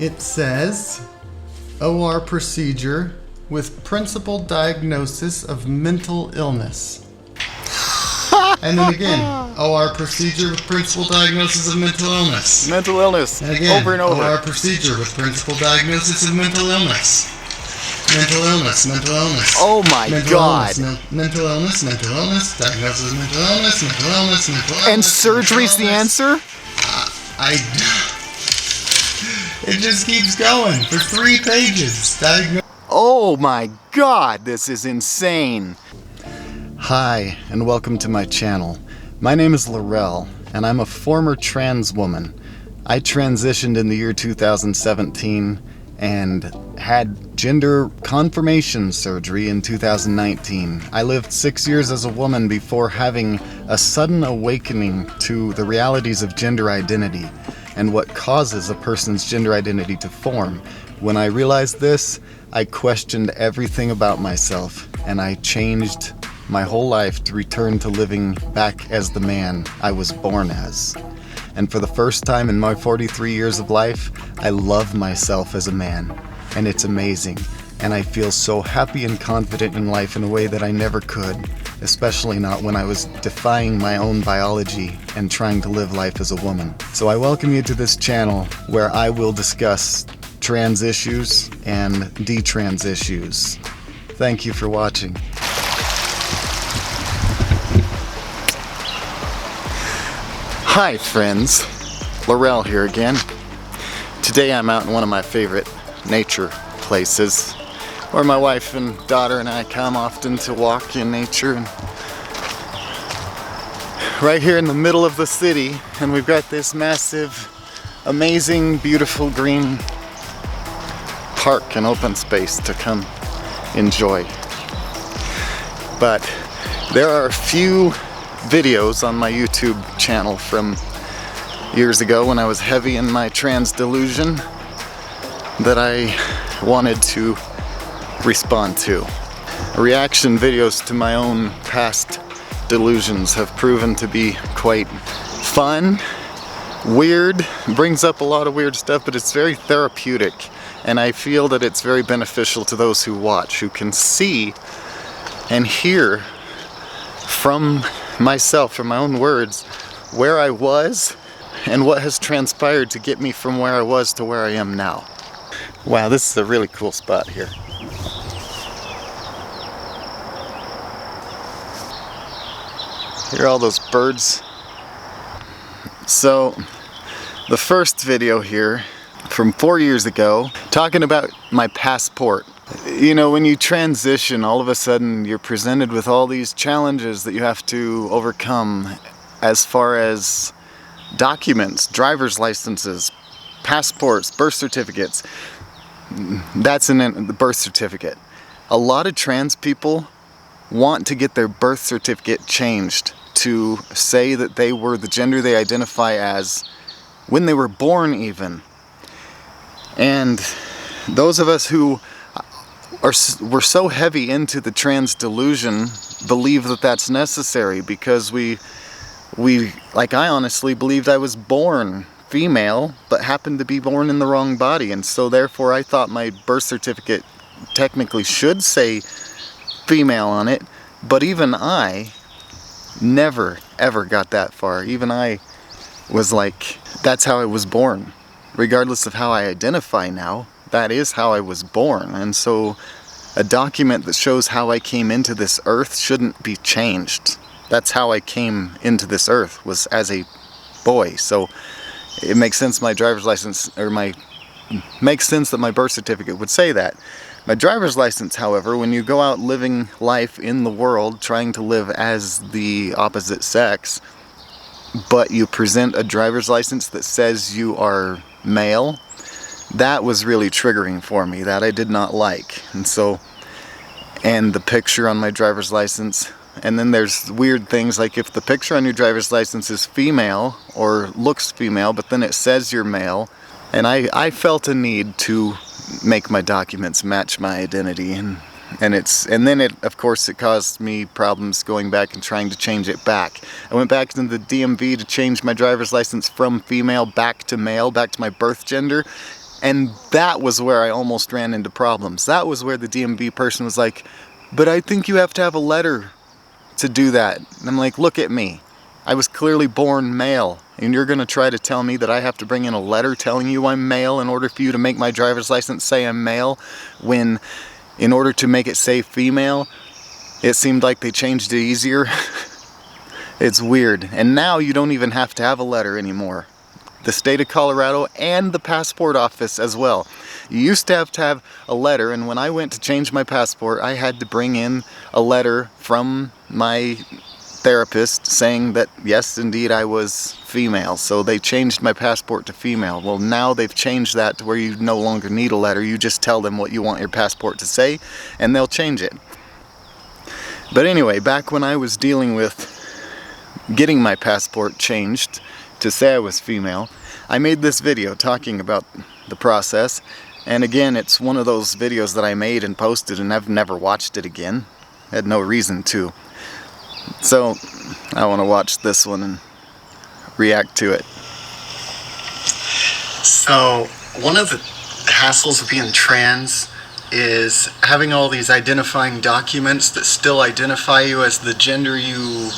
It says OR procedure with principal diagnosis of mental illness. And then again, OR procedure with principal diagnosis of mental illness. Mental illness. And again, over and over. OR procedure with principal diagnosis of mental illness. Mental illness, mental illness. Oh my God. Mental illness, diagnosis of mental illness, mental illness, mental illness. And surgery's the answer? It just keeps going for 3 pages. Oh my God, this is insane. Hi, and welcome to my channel. My name is Laurel, and I'm a former trans woman. I transitioned in the year 2017 and had gender confirmation surgery in 2019. I lived 6 years as a woman before having a sudden awakening to the realities of gender identity and what causes a person's gender identity to form. When I realized this, I questioned everything about myself, and I changed my whole life to return to living back as the man I was born as. And for the first time in my 43 years of life, I love myself as a man, and it's amazing. And I feel so happy and confident in life in a way that I never could, especially not when I was defying my own biology and trying to live life as a woman. So I welcome you to this channel where I will discuss trans issues and detrans issues. Thank you for watching. Hi friends, Laurel here again. Today I'm out in one of my favorite nature places where my wife and daughter and I come often to walk in nature, and right here in the middle of the city, and we've got this massive, amazing, beautiful green park and open space to come enjoy. But there are a few videos on my YouTube channel from years ago when I was heavy in my trans delusion that I wanted to respond to. Reaction videos to my own past delusions have proven to be quite fun, weird, brings up a lot of weird stuff, but it's very therapeutic, and I feel that it's very beneficial to those who watch, who can see and hear from myself, from my own words, where I was and what has transpired to get me from where I was to where I am now. Wow, this is a really cool spot here. Hear all those birds? So, the first video here from 4 years ago, talking about my passport. You know, when you transition, all of a sudden you're presented with all these challenges that you have to overcome as far as documents, driver's licenses, passports, birth certificates. That's in the birth certificate. A lot of trans people want to get their birth certificate changed to say that they were the gender they identify as when they were born even. And those of us who we're so heavy into the trans delusion believe that that's necessary because we like, I honestly believed I was born female but happened to be born in the wrong body, and so therefore I thought my birth certificate technically should say female on it, but even I never ever got that far. Even I was like, that's how I was born. Regardless of how I identify now, that is how I was born. And so a document that shows how I came into this earth shouldn't be changed. That's how I came into this earth, was as a boy. So it makes sense my driver's license, or makes sense that my birth certificate would say that. My driver's license, however, when you go out living life in the world, trying to live as the opposite sex, but you present a driver's license that says you are male, that was really triggering for me. That I did not like. And so, and the picture on my driver's license, and then there's weird things like if the picture on your driver's license is female or looks female, but then it says you're male, and I felt a need to make my documents match my identity, and then of course it caused me problems going back and trying to change it back. I went back into the DMV to change my driver's license from female back to male, back to my birth gender, And that was where I almost ran into problems. That was where the DMV person was like, but I think you have to have a letter to do that. And I'm like, look at me. I was clearly born male, and you're gonna try to tell me that I have to bring in a letter telling you I'm male in order for you to make my driver's license say I'm male, when in order to make it say female, it seemed like they changed it easier. It's weird. And now you don't even have to have a letter anymore. The state of Colorado and the passport office as well. You used to have a letter, and when I went to change my passport, I had to bring in a letter from my therapist saying that yes, indeed, I was female. So they changed my passport to female. Well, now they've changed that to where you no longer need a letter. You just tell them what you want your passport to say, and they'll change it. But anyway, back when I was dealing with getting my passport changed to say I was female, I made this video talking about the process, and again, it's one of those videos that I made and posted and I've never watched it again. I had no reason to. So I want to watch this one and react to it. So one of the hassles of being trans is having all these identifying documents that still identify you as the gender you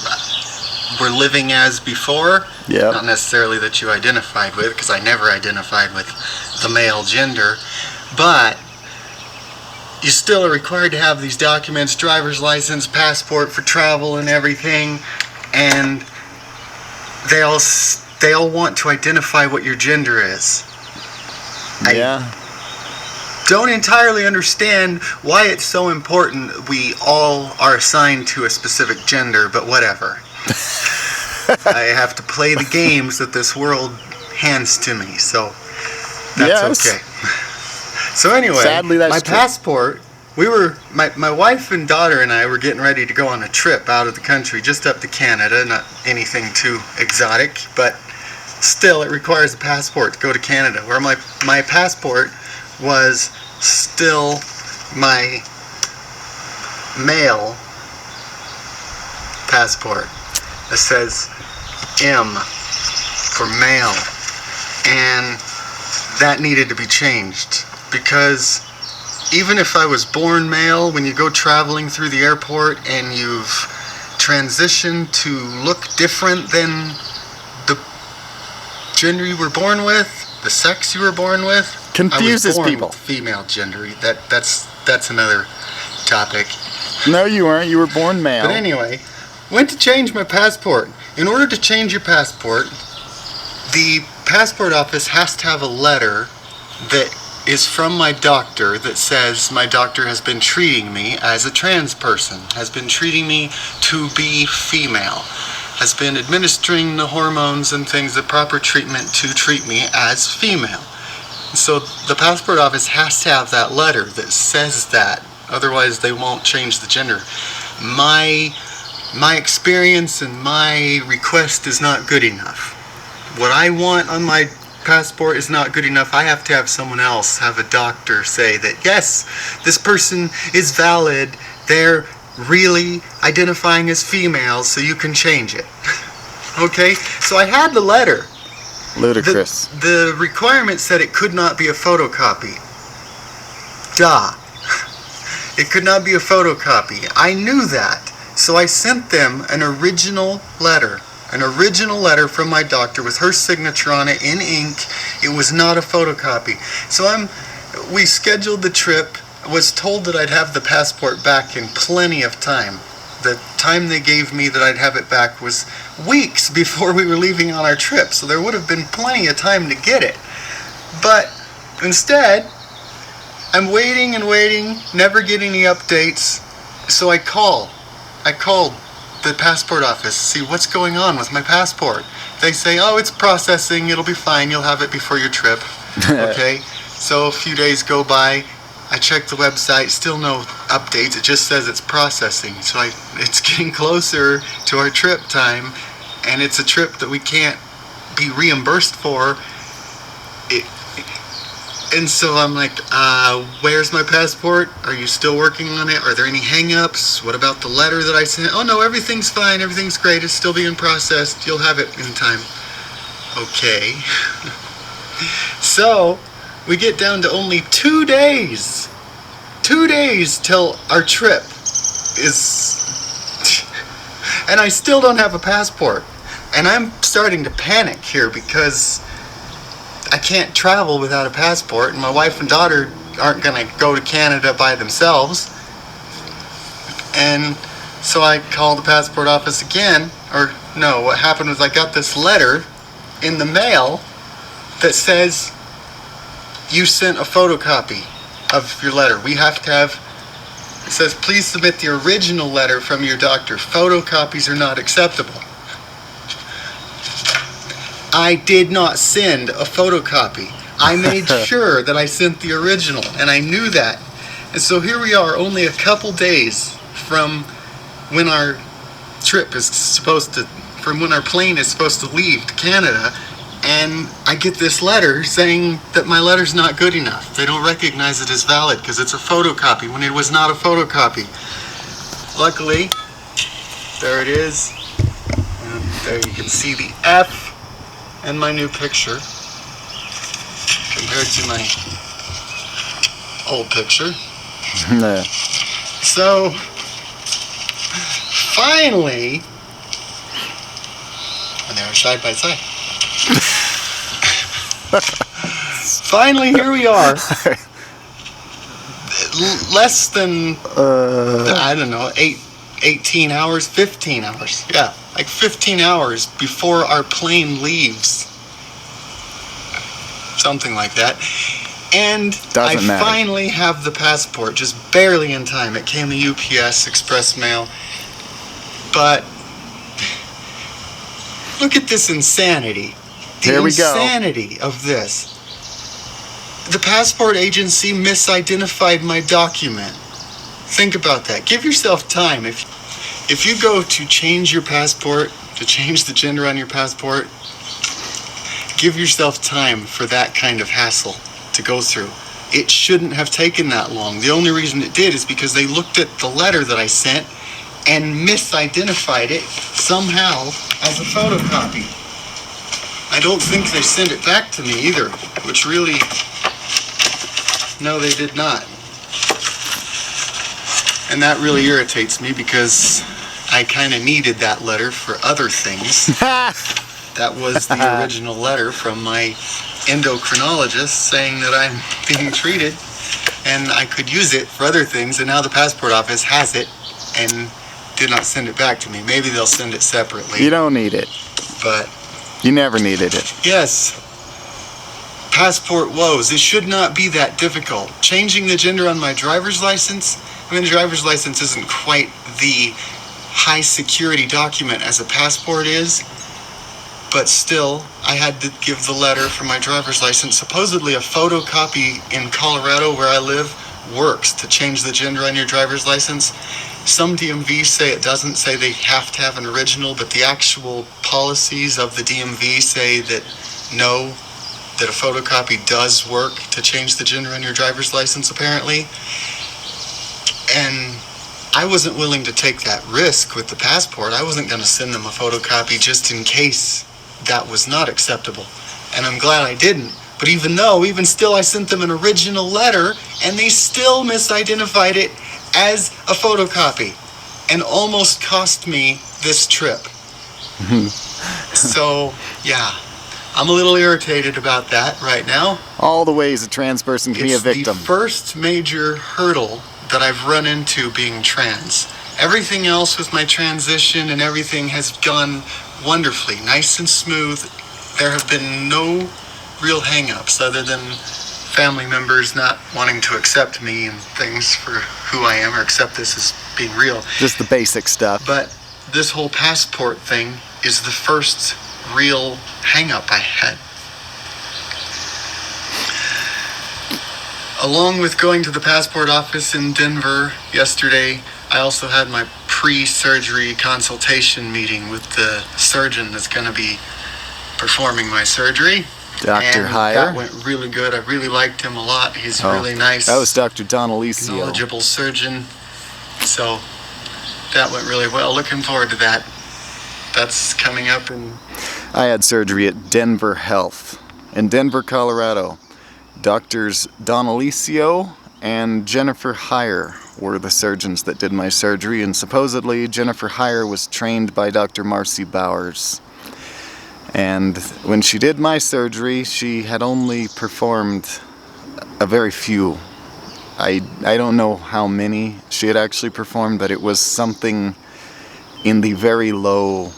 were living as before. Yeah. Not necessarily that you identified with, because I never identified with the male gender, but you still are required to have these documents, driver's license, passport for travel and everything, and they all want to identify what your gender is. Yeah. I don't entirely understand why it's so important we all are assigned to a specific gender, but whatever. I have to play the games that this world hands to me, so that's okay. So anyway, sadly, that's my true. passport, my wife and daughter and I were getting ready to go on a trip out of the country, just up to Canada, not anything too exotic, but still it requires a passport to go to Canada, where my passport was still my male passport. It says M for male, and that needed to be changed, because even if I was born male, when you go traveling through the airport and you've transitioned to look different than the gender you were born with, the sex you were born with, Confuses I was born people. with female gender. That's another topic. No, you weren't. You were born male. But anyway, went to change my passport. In order to change your passport, the passport office has to have a letter that is from my doctor that says my doctor has been treating me as a trans person, has been treating me to be female, has been administering the hormones and things, the proper treatment to treat me as female. So the passport office has to have that letter that says that, otherwise they won't change the gender. My experience and my request is not good enough. What I want on my passport is not good enough. I have to have someone else, have a doctor, say that yes, this person is valid, they're really identifying as female, so you can change it. Okay, so I had the letter. Ludicrous. The requirement said it could not be a photocopy. Duh. It could not be a photocopy. I knew that. So I sent them an original letter from my doctor with her signature on it in ink. It was not a photocopy. So we scheduled the trip. I was told that I'd have the passport back in plenty of time. The time they gave me that I'd have it back was weeks before we were leaving on our trip, so there would have been plenty of time to get it. But instead, I'm waiting and waiting, never get any updates, so I called the passport office to see what's going on with my passport. They say, oh, it's processing, it'll be fine, you'll have it before your trip. Okay, so a few days go by, I checked the website, still no updates, it just says it's processing. So it's getting closer to our trip time, and it's a trip that we can't be reimbursed for. And so I'm like, where's my passport? Are you still working on it? Are there any hang-ups? What about the letter that I sent? Oh no, everything's fine, everything's great, it's still being processed, you'll have it in time. Okay. So we get down to only 2 days. 2 days till our trip is... And I still don't have a passport. And I'm starting to panic here because I can't travel without a passport, and my wife and daughter aren't going to go to Canada by themselves. And so I called the passport office again, or no, what happened was I got this letter in the mail that says, you sent a photocopy of your letter. We have to have, it says, please submit the original letter from your doctor. Photocopies are not acceptable. I did not send a photocopy. I made sure that I sent the original, and I knew that. And so here we are, only a couple days from when our trip is supposed to, from when our plane is supposed to leave to Canada, and I get this letter saying that my letter's not good enough. They don't recognize it as valid because it's a photocopy when it was not a photocopy. Luckily, there it is. And there you can see the F and my new picture compared to my old picture. So finally, and they were side by side. Finally, here we are. Less than I don't know, 18 hours, 15 hours. Yeah, like 15 hours before our plane leaves. Something like that. And I finally have the passport, just barely in time. It came the UPS Express Mail. But look at this insanity. The insanity of this. The passport agency misidentified my document. Think about that. Give yourself time. If you go to change your passport, to change the gender on your passport, give yourself time for that kind of hassle to go through. It shouldn't have taken that long. The only reason it did is because they looked at the letter that I sent and misidentified it somehow as a photocopy. I don't think they sent it back to me either, which really, no, they did not. And that really irritates me because I kind of needed that letter for other things. That was the original letter from my endocrinologist saying that I'm being treated and I could use it for other things, and now the passport office has it and did not send it back to me. Maybe they'll send it separately. You don't need it. But you never needed it. Yes. Passport woes. It should not be that difficult. Changing the gender on my driver's license, I mean, the driver's license isn't quite the high security document as a passport is, but still, I had to give the letter for my driver's license. Supposedly a photocopy in Colorado where I live works to change the gender on your driver's license. Some DMVs say it doesn't, say they have to have an original, but the actual policies of the DMV say that no, that a photocopy does work to change the gender on your driver's license apparently. And I wasn't willing to take that risk with the passport. I wasn't going to send them a photocopy just in case that was not acceptable. And I'm glad I didn't. But even still, I sent them an original letter and they still misidentified it as a photocopy and almost cost me this trip. So, yeah, I'm a little irritated about that right now. All the ways a trans person can be a victim. It's the first major hurdle that I've run into being trans. Everything else with my transition and everything has gone wonderfully, nice and smooth. There have been no real hang-ups other than family members not wanting to accept me and things for who I am or accept this as being real. Just the basic stuff. But this whole passport thing is the first real hang-up I had. Along with going to the passport office in Denver yesterday, I also had my pre-surgery consultation meeting with the surgeon that's going to be performing my surgery. Dr. And Heyer? that went really good. I really liked him a lot. He's really nice. That was Dr. Donalicio. Knowledgeable surgeon. So that went really well. Looking forward to that. That's coming up in... I had surgery at Denver Health in Denver, Colorado. Doctors Donalicio and Jennifer Heyer were the surgeons that did my surgery, and supposedly Jennifer Heyer was trained by Dr. Marcy Bowers. And when she did my surgery, she had only performed a very few. I don't know how many she had actually performed, but it was something in the very low,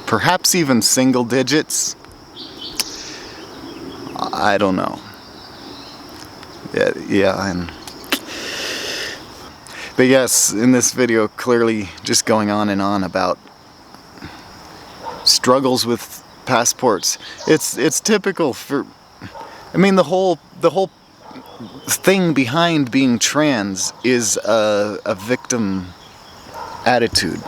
perhaps even single digits. I don't know. But yes, in this video, clearly just going on and on about struggles with passports. It's typical for, I mean, the whole thing behind being trans is a victim attitude.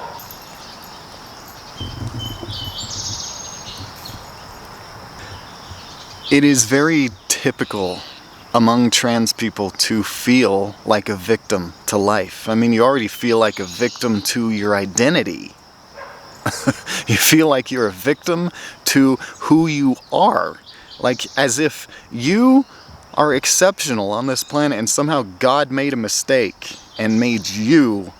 It is very typical among trans people to feel like a victim to life. I mean, you already feel like a victim to your identity. You feel like you're a victim to who you are. Like as if you are exceptional on this planet and somehow God made a mistake and made you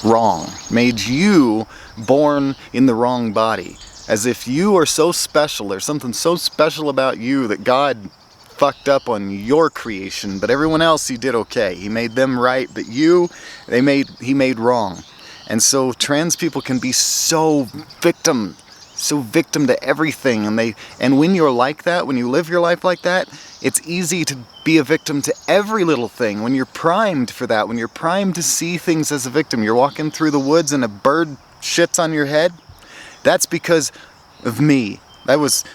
wrong. Made you born in the wrong body. As if you are so special, there's something so special about you that God fucked up on your creation, but everyone else he did okay. He made them right, but you, he made wrong. And so trans people can be so victim to everything, and when you're like that, when you live your life like that, it's easy to be a victim to every little thing. When you're primed for that, when you're primed to see things as a victim, you're walking through the woods and a bird shits on your head, that's because of me. That was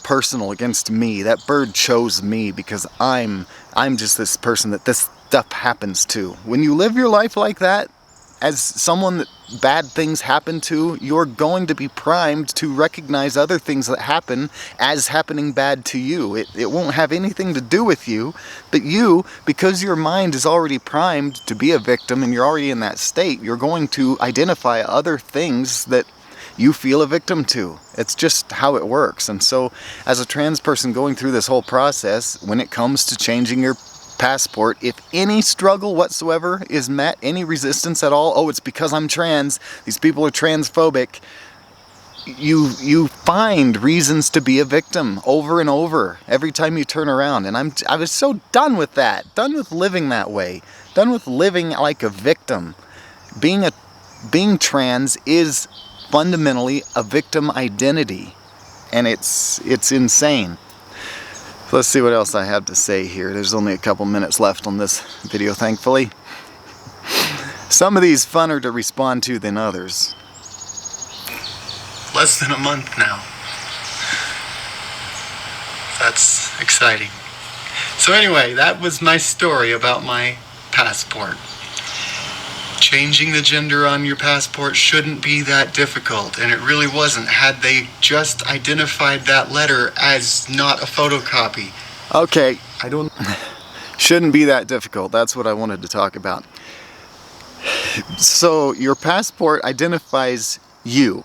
personal against me. That bird chose me because I'm just this person that this stuff happens to. When you live your life like that, as someone that bad things happen to, you're going to be primed to recognize other things that happen as happening bad to you. It won't have anything to do with you, but you, because your mind is already primed to be a victim and you're already in that state, you're going to identify other things that you feel a victim to. It's just how it works. And so as a trans person going through this whole process, when it comes to changing your passport, if any struggle whatsoever is met, any resistance at all, oh, it's because I'm trans, these people are transphobic, you find reasons to be a victim over and over every time you turn around. And I was so done with that, done with living that way, done with living like a victim. Being trans is fundamentally a victim identity, and it's insane. So let's see what else I have to say here. There's only a couple minutes left on this video, thankfully. Some of these funner to respond to than others. Less than a month now. That's exciting. So anyway, that was my story about my passport. Changing the gender on your passport shouldn't be that difficult, and it really wasn't had they just identified that letter as not a photocopy. Okay, shouldn't be that difficult. That's what I wanted to talk about. So your passport identifies you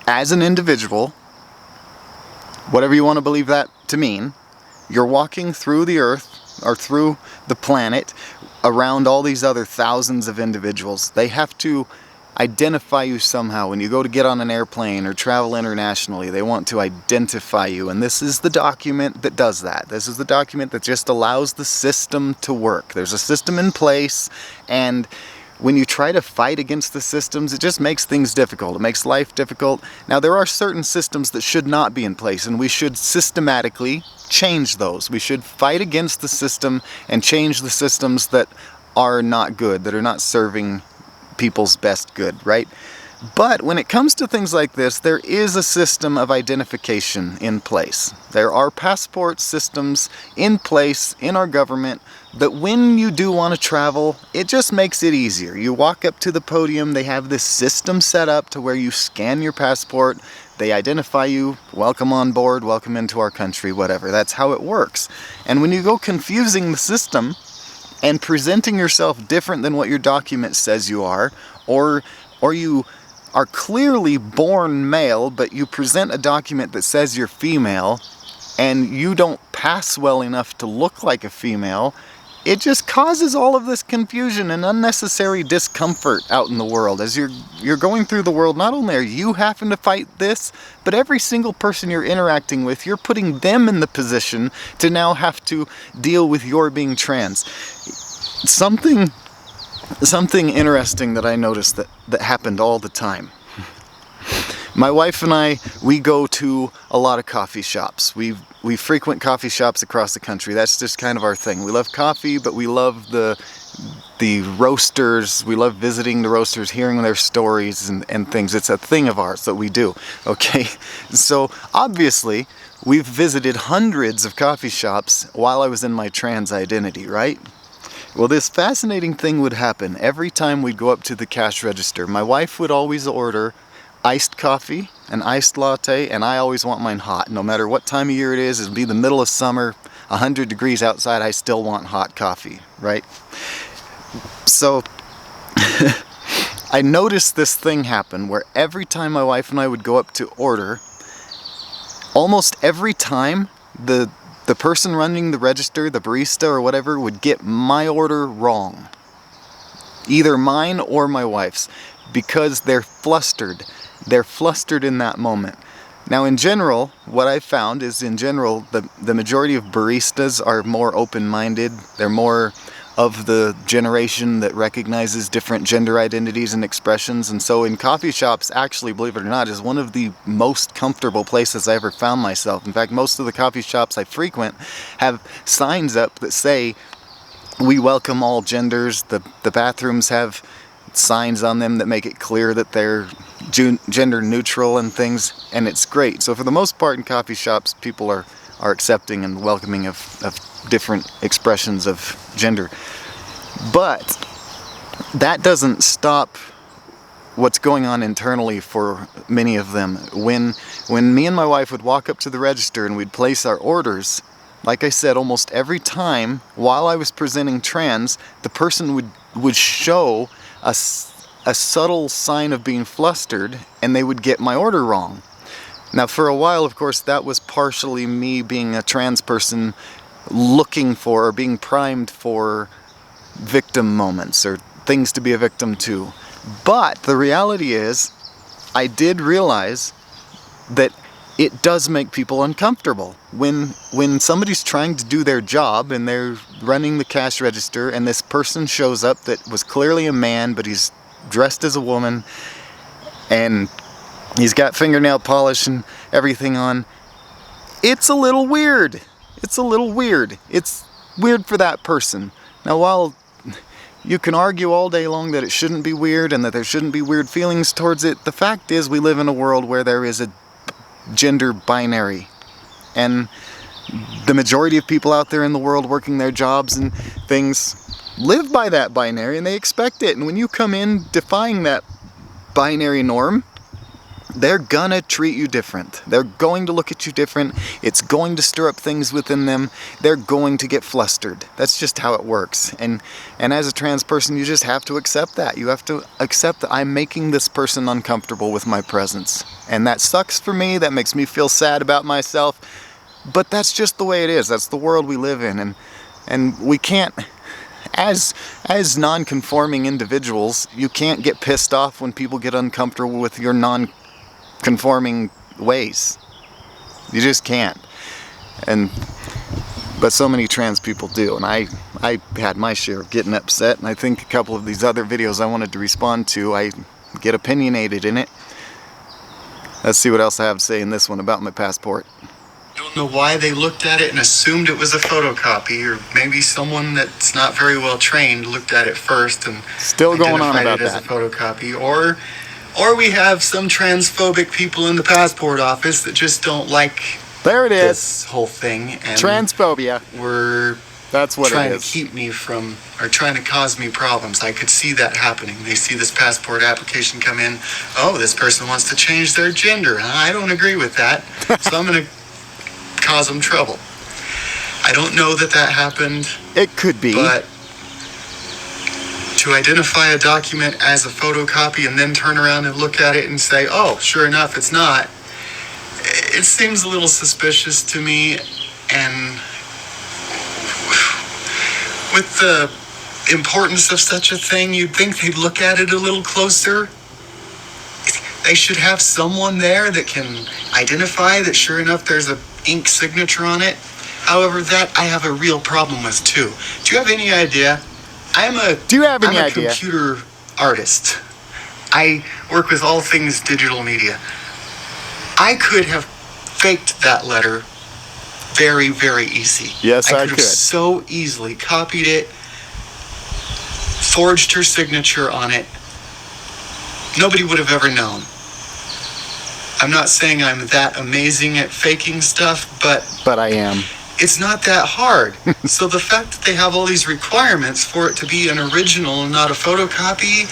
as an individual, whatever you want to believe that to mean. You're walking through the earth or through the planet around all these other thousands of individuals. They have to identify you somehow. When you go to get on an airplane or travel internationally, they want to identify you, and this is the document that does that. This is the document that just allows the system to work. There's a system in place, and when you try to fight against the systems, it just makes things difficult. It makes life difficult. Now, there are certain systems that should not be in place, and we should systematically change those. We should fight against the system and change the systems that are not good, that are not serving people's best good, right? But when it comes to things like this, there is a system of identification in place. There are passport systems in place in our government that when you do want to travel, it just makes it easier. You walk up to the podium, they have this system set up to where you scan your passport, they identify you, welcome on board, welcome into our country, whatever. That's how it works. And when you go confusing the system and presenting yourself different than what your document says you are, or you are clearly born male, but you present a document that says you're female, and you don't pass well enough to look like a female, it just causes all of this confusion and unnecessary discomfort out in the world. As you're going through the world, not only are you having to fight this, but every single person you're interacting with, you're putting them in the position to now have to deal with your being trans. Something interesting that I noticed that happened all the time. My wife and I, we go to a lot of coffee shops. We frequent coffee shops across the country. That's just kind of our thing. We love coffee, but we love the roasters. We love visiting the roasters, hearing their stories and things. It's a thing of ours that we do, okay? So obviously, we've visited hundreds of coffee shops while I was in my trans identity, right? Well, this fascinating thing would happen every time we'd go up to the cash register. My wife would always order iced coffee, an iced latte, and I always want mine hot. No matter what time of year it is, it'll be the middle of summer, 100 degrees outside, I still want hot coffee, right? So, I noticed this thing happen where every time my wife and I would go up to order, almost every time the person running the register, the barista or whatever, would get my order wrong. Either mine or my wife's, because they're flustered. They're flustered in that moment. Now in general, what I've found is in general, the majority of baristas are more open-minded. They're more of the generation that recognizes different gender identities and expressions. And so in coffee shops, actually, believe it or not, is one of the most comfortable places I ever found myself. In fact, most of the coffee shops I frequent have signs up that say, "We welcome all genders." The bathrooms have signs on them that make it clear that they're gender neutral and things, and it's great. So for the most part in coffee shops, people are accepting and welcoming of different expressions of gender. But that doesn't stop what's going on internally for many of them. When me and my wife would walk up to the register and we'd place our orders, like I said, almost every time while I was presenting trans, the person would show a subtle sign of being flustered, and they would get my order wrong. Now for a while, of course, that was partially me being a trans person looking for or being primed for victim moments or things to be a victim to. But the reality is, I did realize that it does make people uncomfortable. When somebody's trying to do their job and they're running the cash register and this person shows up that was clearly a man, but he's dressed as a woman and he's got fingernail polish and everything on, it's a little weird. It's a little weird. It's weird for that person. Now, while you can argue all day long that it shouldn't be weird and that there shouldn't be weird feelings towards it, the fact is we live in a world where there is a gender binary, and the majority of people out there in the world working their jobs and things live by that binary, and they expect it. And when you come in defying that binary norm, they're gonna treat you different. They're going to look at you different. It's going to stir up things within them. They're going to get flustered. That's just how it works. And as a trans person, you just have to accept that. You have to accept that I'm making this person uncomfortable with my presence. And that sucks for me. That makes me feel sad about myself. But that's just the way it is. That's the world we live in. And we can't, as non-conforming individuals, you can't get pissed off when people get uncomfortable with your non-conforming ways. You just can't. But so many trans people do, and I had my share of getting upset, and I think a couple of these other videos I wanted to respond to, I get opinionated in it. Let's see what else I have to say in this one about my passport. I don't know why they looked at it and assumed it was a photocopy, or maybe someone that's not very well trained looked at it first and still going on about identified it as a photocopy. Or we have some transphobic people in the passport office that just don't like this whole thing. And transphobia. That's what trying it is. To keep me from, or trying to cause me problems. I could see that happening. They see this passport application come in. Oh, this person wants to change their gender. I don't agree with that. So I'm going to cause them trouble. I don't know that happened. It could be. But to identify a document as a photocopy and then turn around and look at it and say, oh, sure enough, it's not. It seems a little suspicious to me, and with the importance of such a thing, you'd think they'd look at it a little closer. They should have someone there that can identify that sure enough there's a ink signature on it. However, that I have a real problem with too. Do you have any idea? I'm a computer artist. I work with all things digital media. I could have faked that letter very, very easy. Yes, I could have could. so easily copied it, forged her signature on it. Nobody would have ever known. I'm not saying I'm that amazing at faking stuff, But I am. it's not that hard. So the fact that they have all these requirements for it to be an original and not a photocopy,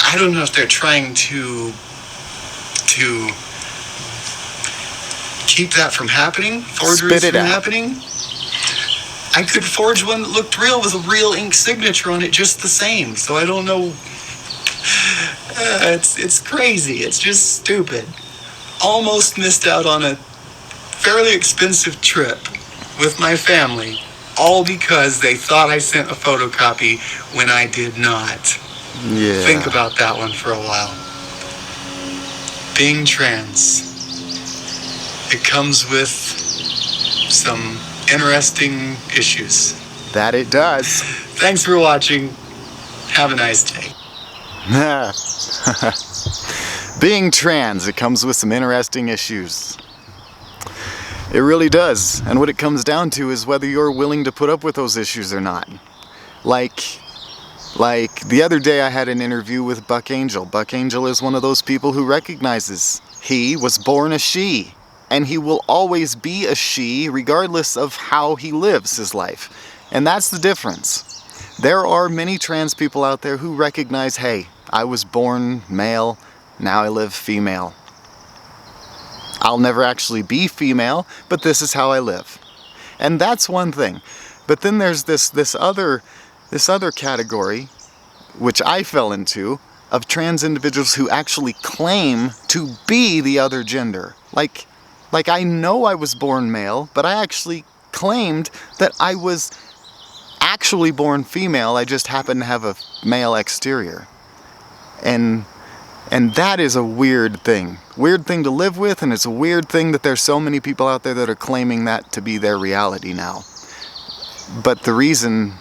I don't know if they're trying to keep that from happening, forgeries Spit it from out. happening. I could forge one that looked real with a real ink signature on it just the same. So I don't know. It's crazy. It's just stupid. Almost missed out on a fairly expensive trip with my family, all because they thought I sent a photocopy when I did not. Yeah. Think about that one for a while. Being trans. It comes with some interesting issues. That it does. Thanks for watching. Have a nice day. Being trans, it comes with some interesting issues. It really does. And what it comes down to is whether you're willing to put up with those issues or not. Like the other day I had an interview with Buck Angel. Buck Angel is one of those people who recognizes he was born a she. And he will always be a she regardless of how he lives his life. And that's the difference. There are many trans people out there who recognize, hey, I was born male, now I live female. I'll never actually be female, but this is how I live. And that's one thing. But then there's this other category, which I fell into, of trans individuals who actually claim to be the other gender. Like I know I was born male, but I actually claimed that I was actually born female. I just happen to have a male exterior. And that is a weird thing. Weird thing to live with, and it's a weird thing that there's so many people out there that are claiming that to be their reality now. But the reason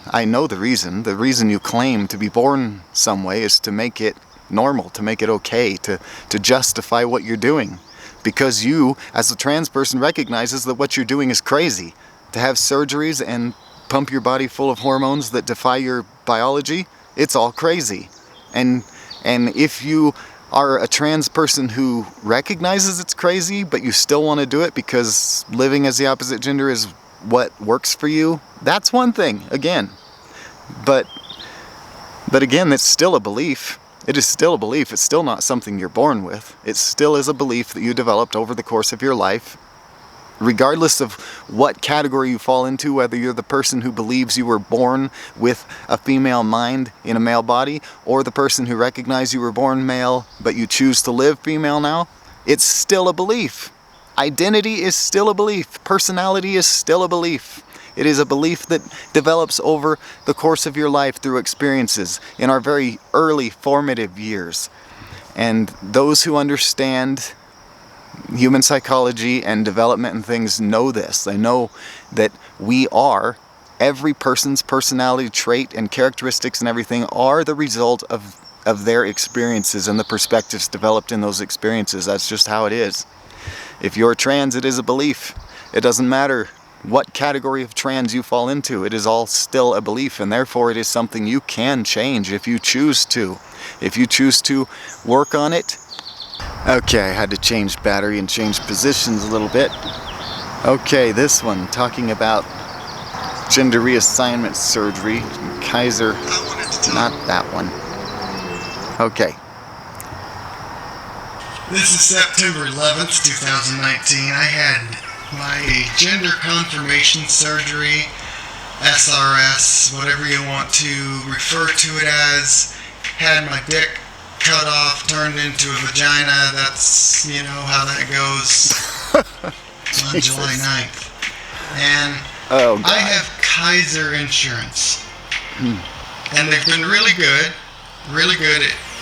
you claim to be born some way is to make it normal, to make it okay, to justify what you're doing. Because you, as a trans person, recognizes that what you're doing is crazy. To have surgeries and pump your body full of hormones that defy your biology, it's all crazy. And if you are a trans person who recognizes it's crazy, but you still want to do it because living as the opposite gender is what works for you, that's one thing, again. But again, it's still a belief. It is still a belief. It's still not something you're born with. It still is a belief that you developed over the course of your life. Regardless of what category you fall into, whether you're the person who believes you were born with a female mind in a male body, or the person who recognized you were born male, but you choose to live female now, it's still a belief. Identity is still a belief. Personality is still a belief. It is a belief that develops over the course of your life through experiences in our very early formative years. And those who understand human psychology and development and things know this. They know that every person's personality trait and characteristics and everything are the result of their experiences and the perspectives developed in those experiences. That's just how it is. If you're trans, it is a belief. It doesn't matter what category of trans you fall into. It is all still a belief, and therefore it is something you can change if you choose to. If you choose to work on it. Okay, I had to change battery and change positions a little bit. Okay, this one, talking about gender reassignment surgery. Kaiser, not that one. Okay. This is September 11th, 2019. I had my gender confirmation surgery, SRS, whatever you want to refer to it as. Had my dick cut off, turned into a vagina. That's, you know, how that goes on July 9th. And I have Kaiser insurance. And they've been really good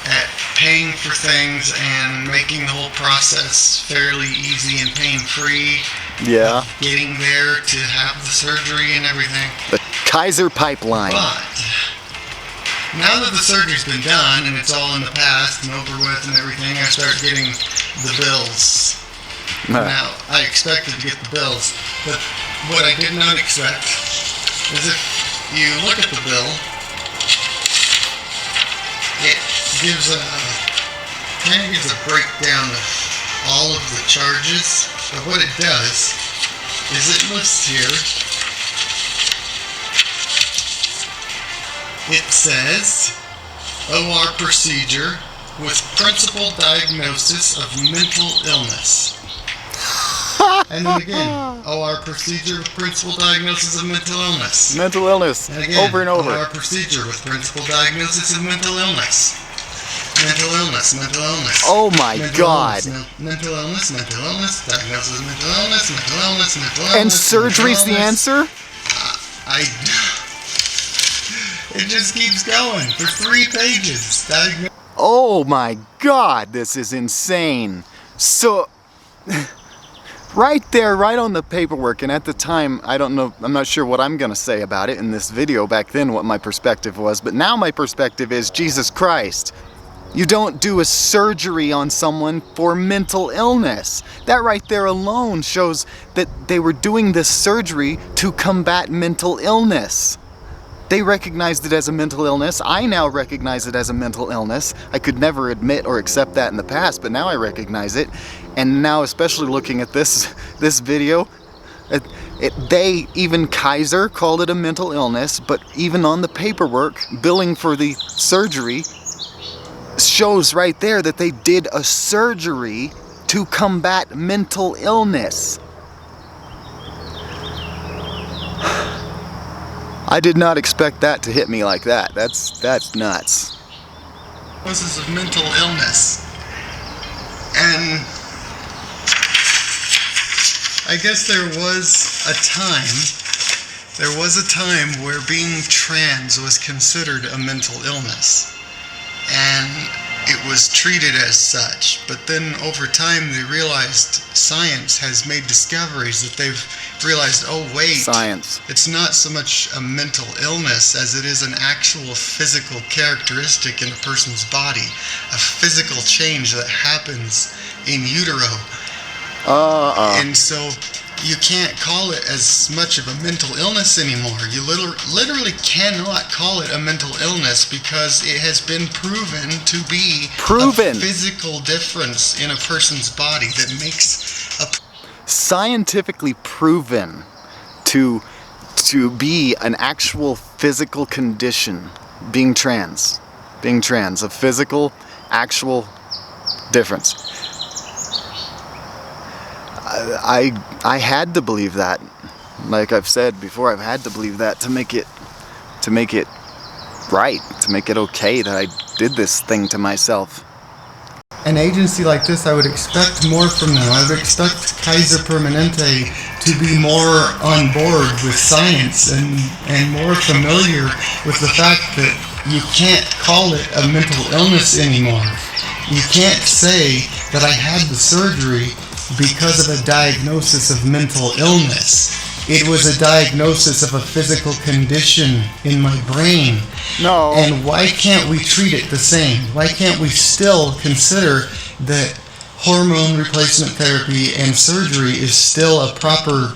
at paying for things and making the whole process fairly easy and pain-free. Yeah. Getting there to have the surgery and everything. The Kaiser pipeline. But now that the surgery's been done and it's all in the past and over with and everything, I start getting the bills. Now, I expected to get the bills, but what I did not expect is if you look at the bill, it gives a breakdown of all of the charges. But what it does is it lists here, it says OR procedure with principal diagnosis of mental illness. And then again, OR procedure with principal diagnosis of mental illness. Mental illness. And again, over and over. OR procedure with principal diagnosis of mental illness. Mental illness, mental illness. Oh my God. Mental illness, diagnosis of mental illness, mental illness, mental illness. And surgery's the answer? It just keeps going for 3 pages. Oh my God, this is insane. So, right there, right on the paperwork, and at the time, I don't know, I'm not sure what I'm gonna say about it in this video back then, what my perspective was, but now my perspective is, Jesus Christ. You don't do a surgery on someone for mental illness. That right there alone shows that they were doing this surgery to combat mental illness. They recognized it as a mental illness. I now recognize it as a mental illness. I could never admit or accept that in the past, but now I recognize it. And now, especially looking at this video, they, even Kaiser, called it a mental illness, but even on the paperwork, billing for the surgery, shows right there that they did a surgery to combat mental illness. I did not expect that to hit me like that. That's nuts. Causes of mental illness. And I guess there was a time where being trans was considered a mental illness. And it was treated as such. But then over time they realized science has made discoveries that they've realized, oh wait, science. It's not so much a mental illness as it is an actual physical characteristic in a person's body. A physical change that happens in utero. And so you can't call it as much of a mental illness anymore. You literally cannot call it a mental illness because it has been proven to be a physical difference in a person's body that makes a... Scientifically proven to be an actual physical condition, being trans, a physical, actual difference. I had to believe that. Like I've said before, I've had to believe that to make it right, to make it okay that I did this thing to myself. An agency like this, I would expect more from them. I would expect Kaiser Permanente to be more on board with science and more familiar with the fact that you can't call it a mental illness anymore. You can't say that I had the surgery because of a diagnosis of mental illness. It was a diagnosis of a physical condition in my brain. No. And why can't we treat it the same? Why can't we still consider that hormone replacement therapy and surgery is still a proper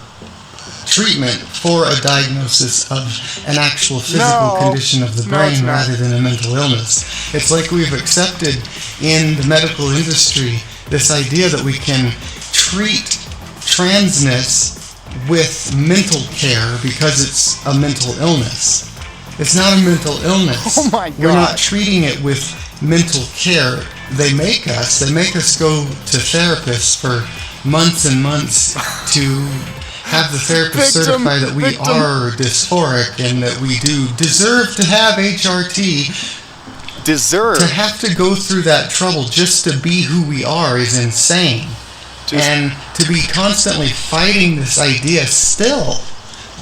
treatment for a diagnosis of an actual physical condition of the brain rather than a mental illness? It's like we've accepted in the medical industry this idea that we can treat transness with mental care because it's a mental illness. It's not a mental illness. Oh my God. We're not treating it with mental care. They make us go to therapists for months and months to have the therapist certify that we are dysphoric and that we do deserve to have HRT. deserve. To have to go through that trouble just to be who we are is insane. And to be constantly fighting this idea still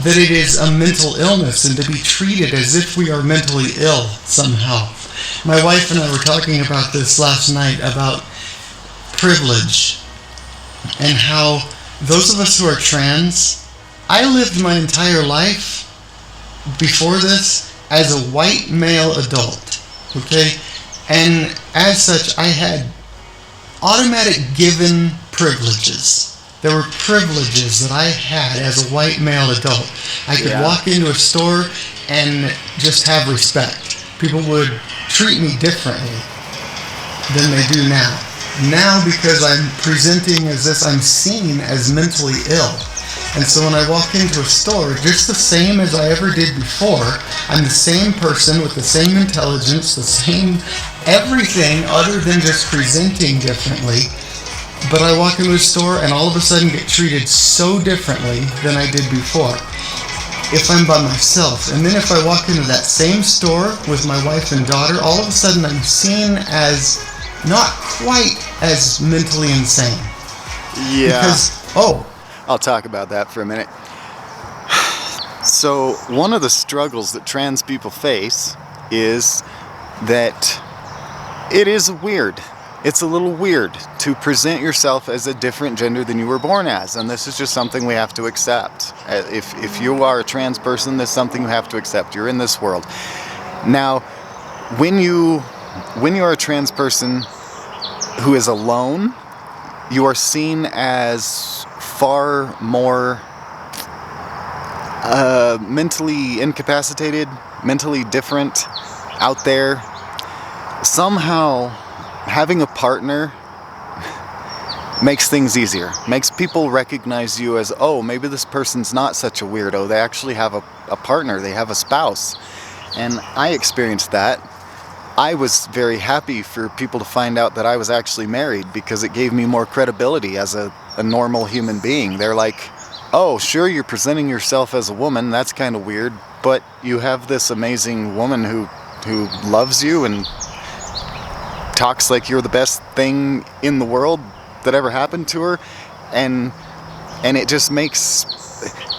that it is a mental illness and to be treated as if we are mentally ill somehow. My wife and I were talking about this last night, about privilege and how those of us who are trans, I lived my entire life before this as a white male adult, okay? And as such, I had automatic given privileges. There were privileges that I had as a white male adult. I could walk into a store and just have respect. People would treat me differently than they do now. Now, because I'm presenting as this, I'm seen as mentally ill. And so when I walk into a store, just the same as I ever did before, I'm the same person with the same intelligence, the same everything other than just presenting differently. But I walk into a store and all of a sudden get treated so differently than I did before if I'm by myself. And then if I walk into that same store with my wife and daughter, all of a sudden I'm seen as not quite as mentally insane. Yeah. Because, I'll talk about that for a minute. So one of the struggles that trans people face is that it is weird. It's a little weird to present yourself as a different gender than you were born as, and this is just something we have to accept. If you are a trans person, this is something you have to accept. You're in this world. Now, when you are a trans person who is alone, you are seen as far more mentally incapacitated, mentally different, out there. Somehow, having a partner makes things easier, makes people recognize you as, oh, maybe this person's not such a weirdo. They actually have a partner, they have a spouse. And I experienced that. I was very happy for people to find out that I was actually married because it gave me more credibility as a normal human being. They're like, oh, sure, you're presenting yourself as a woman, that's kind of weird, but you have this amazing woman who loves you and talks like you're the best thing in the world that ever happened to her, and it just makes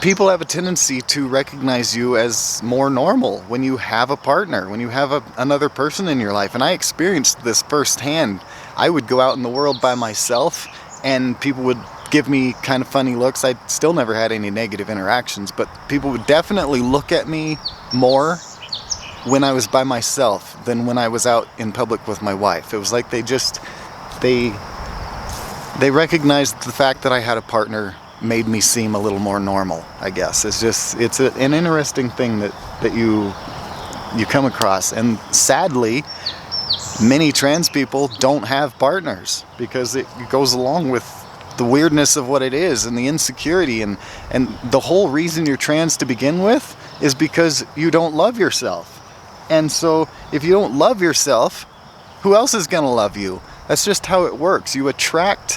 people have a tendency to recognize you as more normal when you have a partner, when you have another person in your life. And I experienced this firsthand. I would go out in the world by myself and people would give me kind of funny looks. I still never had any negative interactions, but people would definitely look at me more when I was by myself than when I was out in public with my wife. It was like they recognized the fact that I had a partner made me seem a little more normal, I guess. It's an interesting thing that you come across. And sadly, many trans people don't have partners because it goes along with the weirdness of what it is and the insecurity and the whole reason you're trans to begin with is because you don't love yourself. And so if you don't love yourself, who else is going to love you? That's just how it works. You attract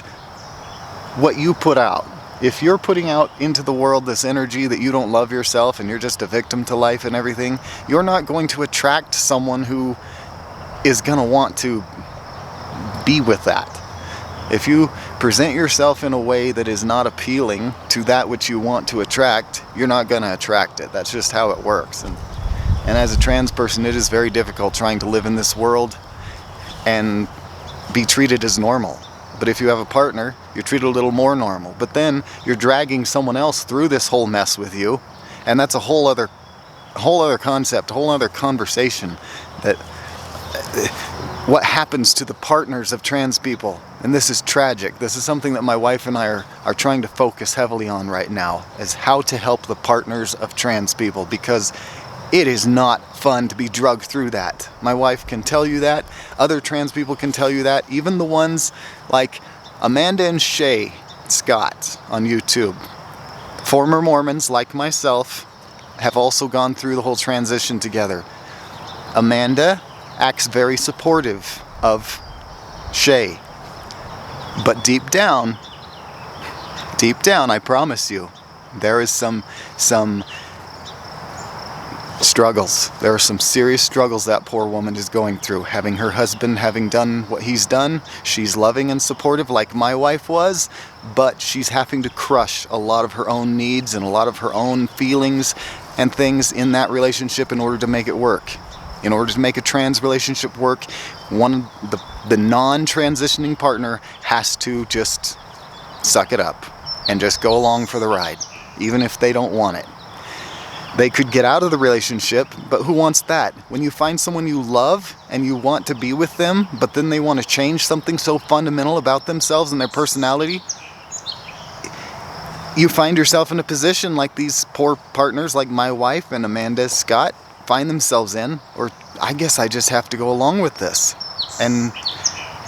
what you put out. If you're putting out into the world this energy that you don't love yourself and you're just a victim to life and everything, you're not going to attract someone who is going to want to be with that. If you present yourself in a way that is not appealing to that which you want to attract, you're not going to attract it. That's just how it works. And as a trans person, it is very difficult trying to live in this world and be treated as normal. But if you have a partner, you're treated a little more normal. But then you're dragging someone else through this whole mess with you, and that's a whole other concept, a whole other conversation. That what happens to the partners of trans people, and this is tragic. This is something that my wife and I are trying to focus heavily on right now, is how to help the partners of trans people, because it is not fun to be drugged through that. My wife can tell you that. Other trans people can tell you that. Even the ones like Amanda and Shay Scott on YouTube. Former Mormons like myself have also gone through the whole transition together. Amanda acts very supportive of Shay. But deep down, struggles. There are some serious struggles that poor woman is going through. Having her husband having done what he's done, she's loving and supportive like my wife was, but she's having to crush a lot of her own needs and a lot of her own feelings and things in that relationship in order to make it work. In order to make a trans relationship work, the non-transitioning partner has to just suck it up and just go along for the ride, even if they don't want it. They could get out of the relationship, but who wants that? When you find someone you love and you want to be with them, but then they want to change something so fundamental about themselves and their personality, you find yourself in a position like these poor partners like my wife and Amanda Scott find themselves in, or I guess I just have to go along with this. And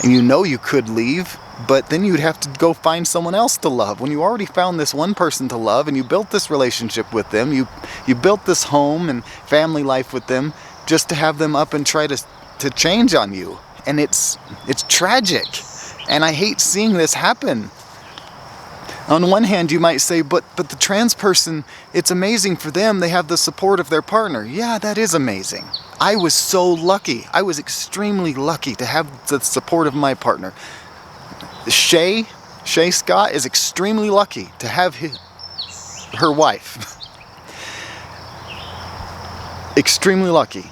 you know you could leave, but then you'd have to go find someone else to love. When you already found this one person to love and you built this relationship with them, you built this home and family life with them, just to have them up and try to change on you. And it's tragic. And I hate seeing this happen. On one hand, you might say, but the trans person, it's amazing for them. They have the support of their partner. Yeah, that is amazing. I was so lucky. I was extremely lucky to have the support of my partner. Shay Scott is extremely lucky to have her wife. Extremely lucky.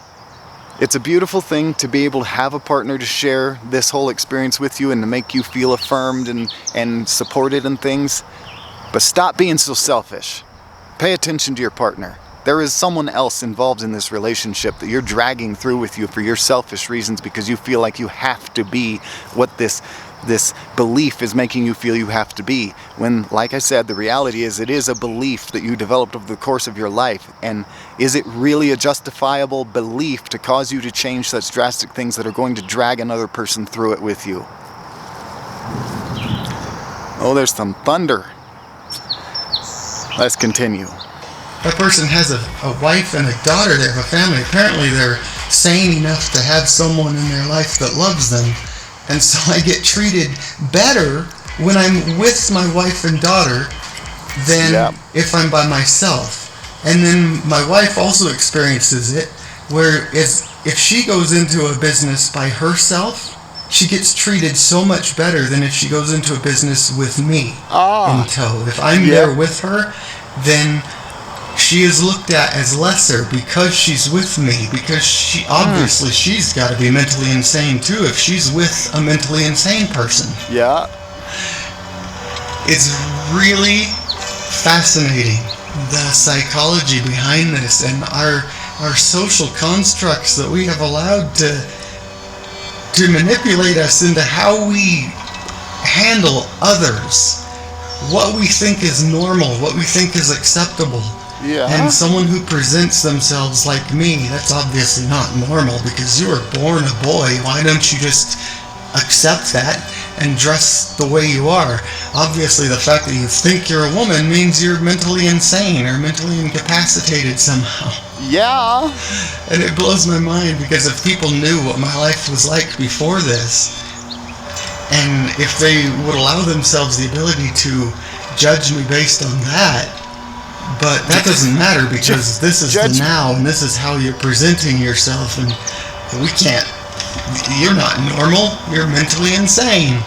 It's a beautiful thing to be able to have a partner to share this whole experience with you and to make you feel affirmed and supported and things. But stop being so selfish. Pay attention to your partner. There is someone else involved in this relationship that you're dragging through with you for your selfish reasons because you feel like you have to be what this belief is making you feel you have to be. When, like I said, the reality is it is a belief that you developed over the course of your life. And is it really a justifiable belief to cause you to change such drastic things that are going to drag another person through it with you? Oh, there's some thunder. Let's continue. That person has a wife and a daughter. They have a family. Apparently they're sane enough to have someone in their life that loves them. And so I get treated better when I'm with my wife and daughter than if I'm by myself. And then my wife also experiences it, where if she goes into a business by herself, she gets treated so much better than if she goes into a business with me in tow. If I'm there with her, then she is looked at as lesser because she's with me, because obviously she's got to be mentally insane too if she's with a mentally insane person. Yeah. It's really fascinating, the psychology behind this and our social constructs that we have allowed to manipulate us into how we handle others, what we think is normal, what we think is acceptable. Yeah. And someone who presents themselves like me, that's obviously not normal because you were born a boy. Why don't you just accept that and dress the way you are? Obviously, the fact that you think you're a woman means you're mentally insane or mentally incapacitated somehow. Yeah. And it blows my mind because if people knew what my life was like before this, and if they would allow themselves the ability to judge me based on that, but that doesn't matter because this is the now and this is how you're presenting yourself, and we can't. You're not normal. You're mentally insane.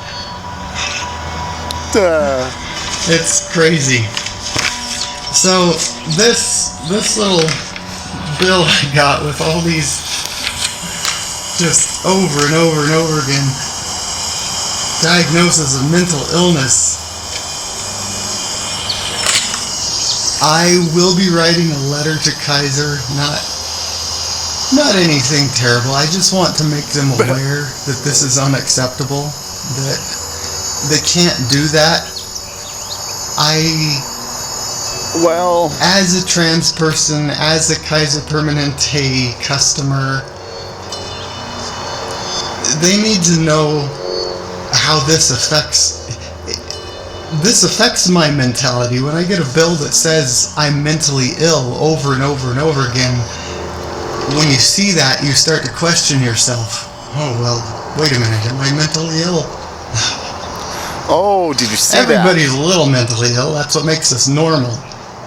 It's crazy. So this little bill I got with all these just over and over and over again diagnosis of mental illness. I will be writing a letter to Kaiser, not anything terrible. I just want to make them aware that this is unacceptable, that they can't do that. As a trans person, as a Kaiser Permanente customer, they need to know how this affects my mentality. When I get a bill that says I'm mentally ill over and over and over again, when you see that, you start to question yourself. Oh, well, wait a minute, am I mentally ill? Oh, did you see Everybody's a little mentally ill. That's what makes us normal.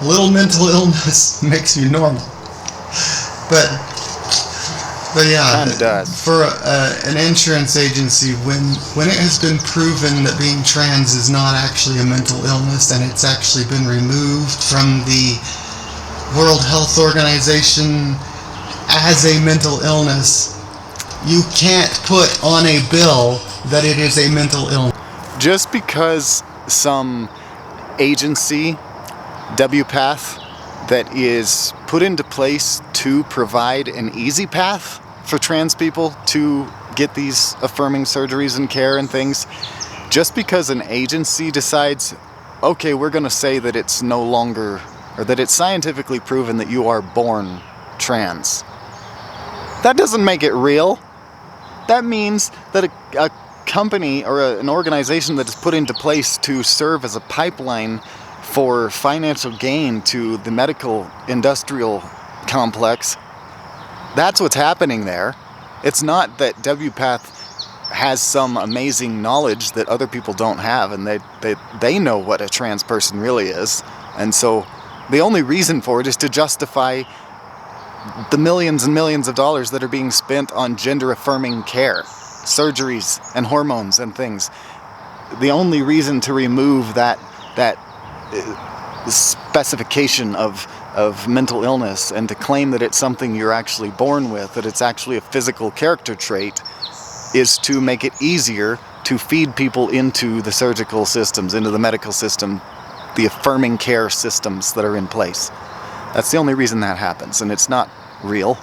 A little mental illness makes you normal. But yeah, Kinda does. for an insurance agency, when it has been proven that being trans is not actually a mental illness and it's actually been removed from the World Health Organization as a mental illness, you can't put on a bill that it is a mental illness. Just because some agency, WPATH, that is put into place to provide an easy path for trans people to get these affirming surgeries and care and things, just because an agency decides, okay, we're going to say that it's no longer, or that it's scientifically proven that you are born trans, that doesn't make it real. That means that a company or an organization that is put into place to serve as a pipeline for financial gain to the medical industrial complex, that's what's happening there. It's not that WPATH has some amazing knowledge that other people don't have, and they know what a trans person really is, and so the only reason for it is to justify the millions and millions of dollars that are being spent on gender affirming care, surgeries and hormones and things. The only reason to remove that specification of mental illness and to claim that it's something you're actually born with, that it's actually a physical character trait, is to make it easier to feed people into the surgical systems, into the medical system, the affirming care systems that are in place. That's the only reason that happens, and it's not real.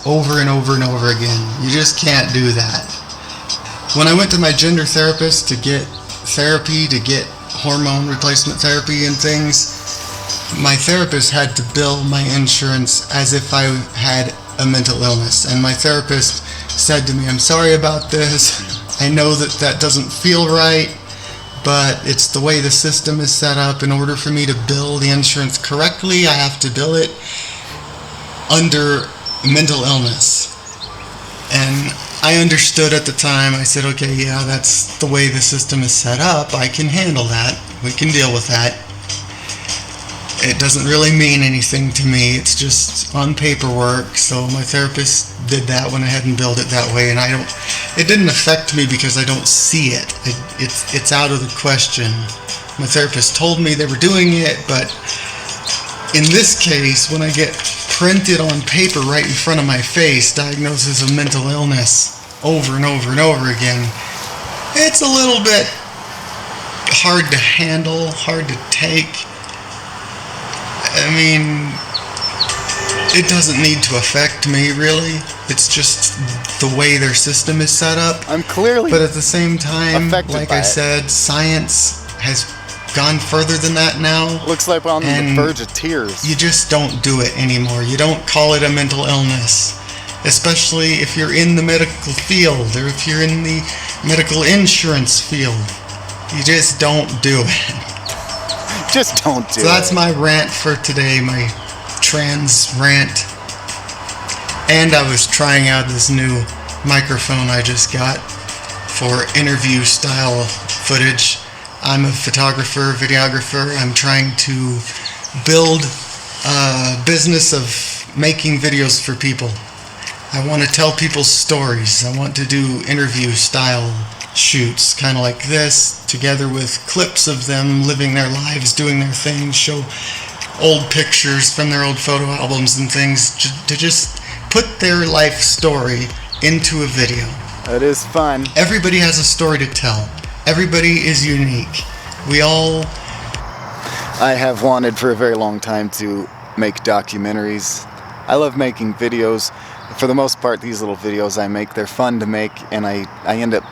Over and over and over again. You just can't do that. When I went to my gender therapist to get therapy, to get hormone replacement therapy and things, my therapist had to bill my insurance as if I had a mental illness. And my therapist said to me, "I'm sorry about this. I know that doesn't feel right, but it's the way the system is set up. In order for me to bill the insurance correctly, I have to bill it under mental illness." And I understood at the time. I said, okay, yeah, that's the way the system is set up. I can handle that. We can deal with that. It doesn't really mean anything to me. It's just on paperwork. So my therapist did that, went ahead and billed it that way, and it didn't affect me because I don't see it. It's out of the question. My therapist told me they were doing it, but in this case, when I get printed on paper right in front of my face, diagnosis of mental illness over and over and over again, it's a little bit hard to handle, hard to take. I mean, it doesn't need to affect me, really. It's just the way their system is set up. I'm clearly But at the same time, affected like by I it. said, science has gone further than that now. Looks like we're on the And verge of tears. You just don't do it anymore. You don't call it a mental illness, especially if you're in the medical field or if you're in the medical insurance field. You just don't do it. Just don't do So that's it. my rant for today, my trans rant. And I was trying out this new microphone I just got for interview style footage. I'm a photographer, videographer. I'm trying to build a business of making videos for people. I want to tell people's stories. I want to do interview style shoots, kind of like this, together with clips of them living their lives, doing their things, show old pictures from their old photo albums and things, to just put their life story into a video. That is fun. Everybody has a story to tell. Everybody is unique. I have wanted for a very long time to make documentaries. I love making videos. For the most part, these little videos I make, they're fun to make, and I end up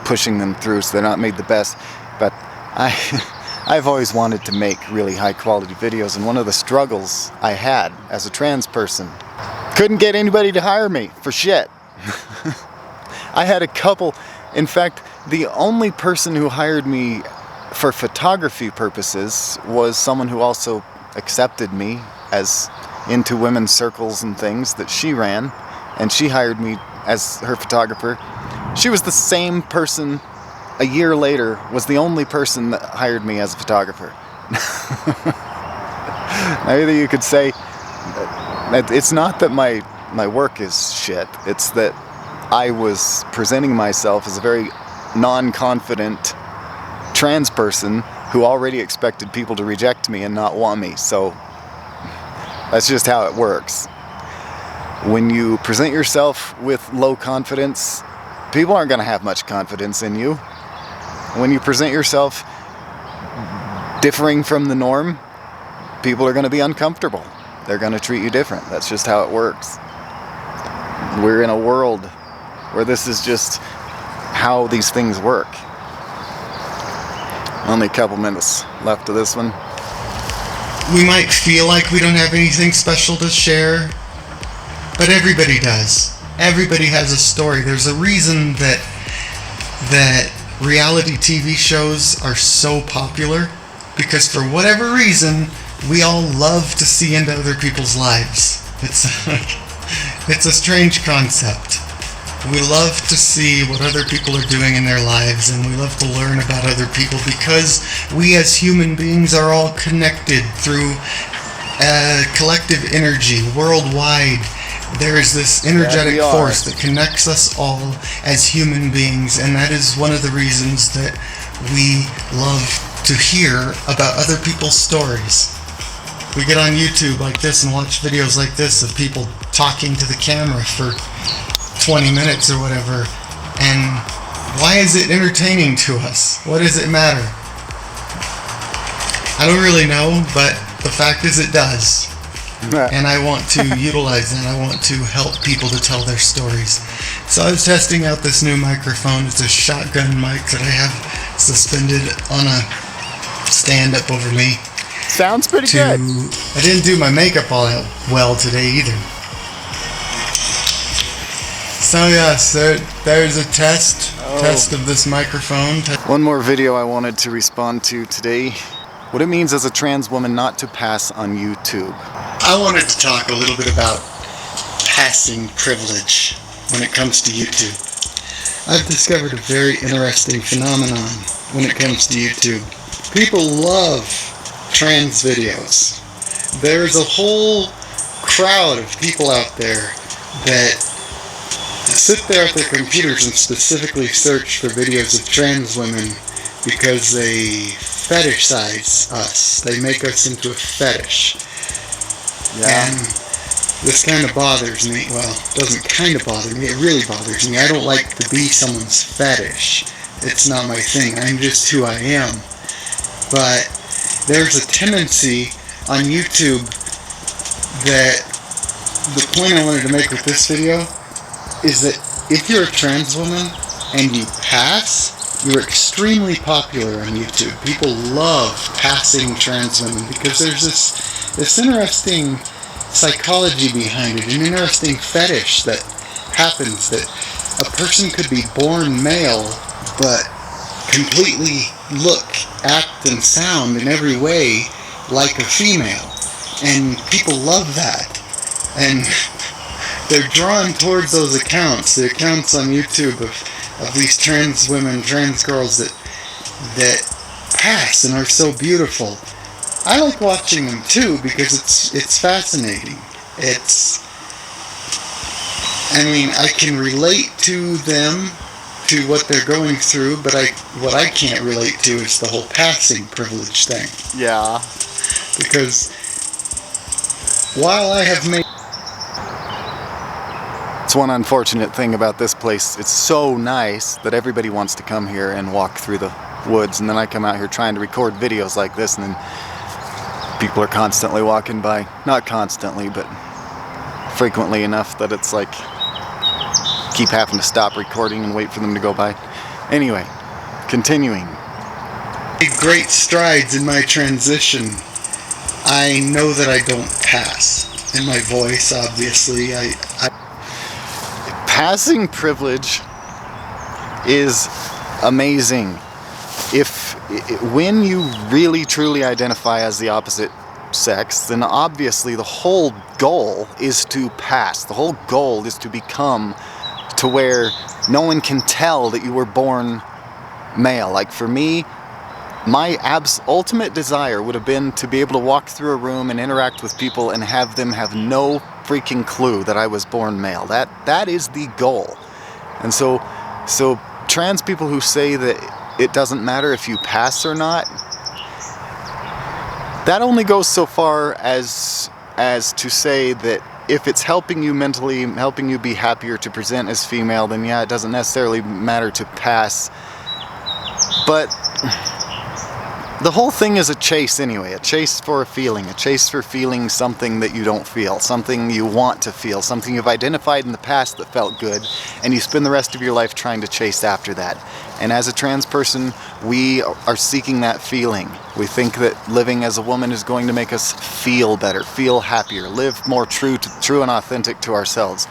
pushing them through, so they're not made the best. But I've always wanted to make really high quality videos, and one of the struggles I had as a trans person, couldn't get anybody to hire me for shit. I had a couple, in fact, the only person who hired me for photography purposes was someone who also accepted me as into women's circles and things that she ran, and she hired me as her photographer. She was the same person a year later, was the only person that hired me as a photographer. Now either you could say It's not that my work is shit. It's that I was presenting myself as a very non-confident trans person who already expected people to reject me and not want me. So that's just how it works. When you present yourself with low confidence, people aren't going to have much confidence in you. When you present yourself differing from the norm, people are going to be uncomfortable. They're going to treat you different. That's just how it works. We're in a world where this is just how these things work. Only a couple minutes left of this one. We might feel like we don't have anything special to share, but everybody does. Everybody has a story. There's a reason that reality TV shows are so popular, because for whatever reason, we all love to see into other people's lives. It's a strange concept. We love to see what other people are doing in their lives, and we love to learn about other people because we as human beings are all connected through a collective energy worldwide. There is this energetic force that connects us all as human beings, and that is one of the reasons that we love to hear about other people's stories. We get on YouTube like this and watch videos like this of people talking to the camera for 20 minutes or whatever, and why is it entertaining to us? What does it matter? I don't really know, but the fact is it does. And I want to utilize that. I want to help people to tell their stories. So I was testing out this new microphone. It's a shotgun mic that I have suspended on a stand up over me. Sounds pretty good. I didn't do my makeup all that well today either. So yes, there's a test of this microphone. One more video I wanted to respond to today. What it means as a trans woman not to pass on YouTube. I wanted to talk a little bit about passing privilege when it comes to YouTube. I've discovered a very interesting phenomenon when it comes to YouTube. People love trans videos. There's a whole crowd of people out there that sit there at their computers and specifically search for videos of trans women because they fetishize us. They make us into a fetish. Yeah. And this kind of bothers me. Well, it doesn't kind of bother me. It really bothers me. I don't like to be someone's fetish. It's not my thing. I'm just who I am. But there's a tendency on YouTube that the point I wanted to make with this video is that if you're a trans woman and you pass, you're extremely popular on YouTube. People love passing trans women because there's this interesting psychology behind it, an interesting fetish that happens, that a person could be born male but completely look, act, and sound in every way like a female. And people love that. And they're drawn towards those accounts, the accounts on YouTube of these trans women, trans girls that pass and are so beautiful. I like watching them too because it's fascinating. I can relate to them, to what they're going through, but what I can't relate to is the whole passing privilege thing. Yeah. Because while I have made... It's one unfortunate thing about this place. It's so nice that everybody wants to come here and walk through the woods, and then I come out here trying to record videos like this, and then people are constantly walking by. Not constantly, but frequently enough that it's like keep having to stop recording and wait for them to go by. Anyway, continuing. Great strides in my transition. I know that I don't pass. In my voice, obviously, Passing privilege is amazing. When you really truly identify as the opposite sex, then obviously the whole goal is to pass. The whole goal is to become to where no one can tell that you were born male. Like for me, my ultimate desire would have been to be able to walk through a room and interact with people and have them have no freaking clue that I was born male. That is the goal. And so trans people who say that it doesn't matter if you pass or not, that only goes so far as to say that if it's helping you mentally, helping you be happier to present as female, then yeah, it doesn't necessarily matter to pass. But the whole thing is a chase anyway, a chase for a feeling, a chase for feeling something that you don't feel, something you want to feel, something you've identified in the past that felt good, and you spend the rest of your life trying to chase after that. And as a trans person, we are seeking that feeling. We think that living as a woman is going to make us feel better, feel happier, live more true and authentic to ourselves.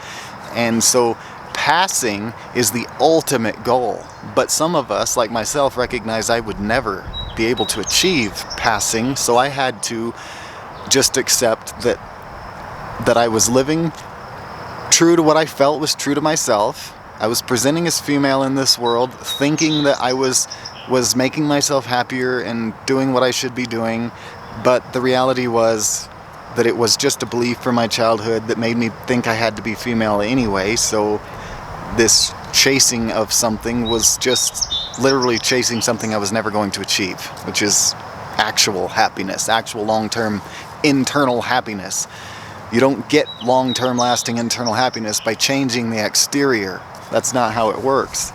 And so passing is the ultimate goal. But some of us, like myself, recognize I would never be able to achieve passing, so I had to just accept that I was living true to what I felt was true to myself. I was presenting as female in this world, thinking that I was making myself happier and doing what I should be doing, but the reality was that it was just a belief from my childhood that made me think I had to be female anyway, so this chasing of something was just literally chasing something I was never going to achieve, which is actual happiness, actual long-term internal happiness. You don't get long-term lasting internal happiness by changing the exterior. That's not how it works.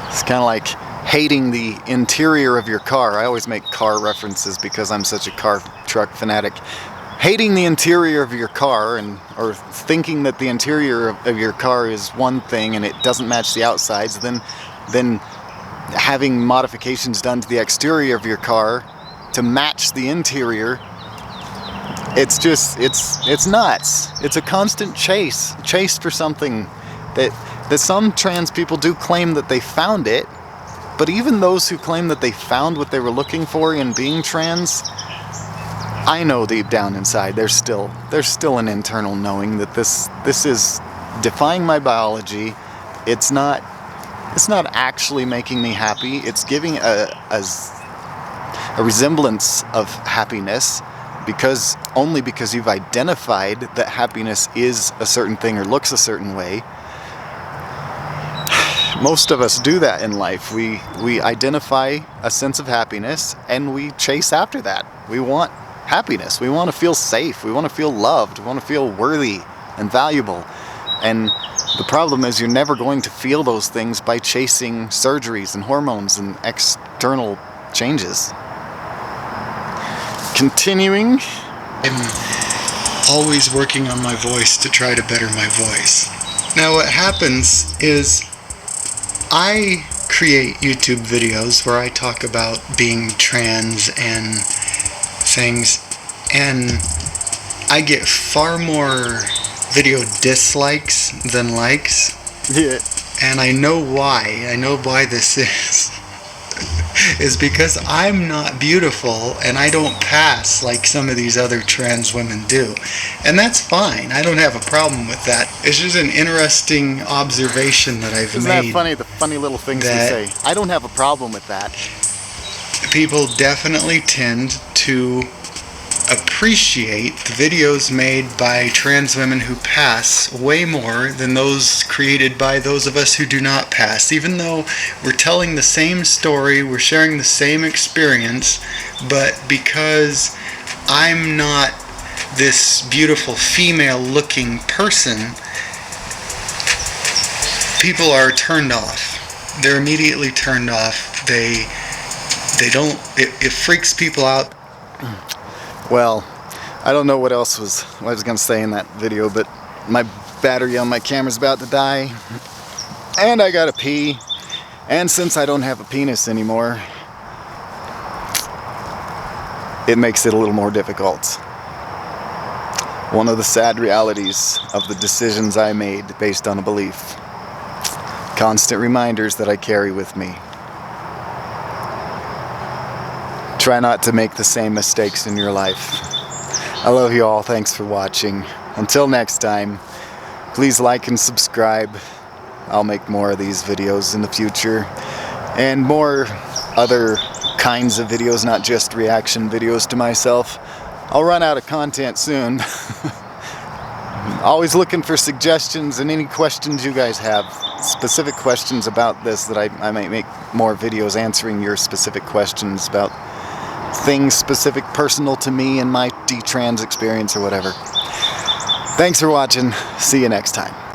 It's kind of like hating the interior of your car. I always make car references because I'm such a car truck fanatic. Hating the interior of your car or thinking that the interior of your car is one thing and it doesn't match the outsides, then having modifications done to the exterior of your car to match the interior, it's nuts. It's a constant chase for something that some trans people do claim that they found it, but even those who claim that they found what they were looking for in being trans, I know deep down inside there's still an internal knowing that this is defying my biology. It's not actually making me happy. It's giving a resemblance of happiness only because you've identified that happiness is a certain thing or looks a certain way. Most of us do that in life. We identify a sense of happiness and we chase after that. We want happiness. We want to feel safe. We want to feel loved. We want to feel worthy and valuable. And the problem is you're never going to feel those things by chasing surgeries and hormones and external changes. Continuing. I'm always working on my voice to try to better my voice. Now what happens is I create YouTube videos where I talk about being trans and things, and I get far more video dislikes than likes. Yeah. And I know why. I know why this is because I'm not beautiful and I don't pass like some of these other trans women do. And that's fine. I don't have a problem with that. It's just an interesting observation that I've made. Isn't that funny, the funny little things you say? I don't have a problem with that. People definitely tend to appreciate the videos made by trans women who pass way more than those created by those of us who do not pass, even though we're telling the same story, we're sharing the same experience, but because I'm not this beautiful female looking person, people are turned off. They're immediately turned off. They don't, it freaks people out. Well, I don't know what I was going to say in that video, but my battery on my camera's about to die, and I gotta pee, and since I don't have a penis anymore, it makes it a little more difficult. One of the sad realities of the decisions I made based on a belief. Constant reminders that I carry with me. Try not to make the same mistakes in your life. I love you all. Thanks for watching. Until next time, please like and subscribe. I'll make more of these videos in the future. And more other kinds of videos, not just reaction videos to myself. I'll run out of content soon. Always looking for suggestions and any questions you guys have. Specific questions about this that I might make more videos answering your specific questions about things specific, personal to me and my detrans experience or whatever. Thanks for watching. See you next time.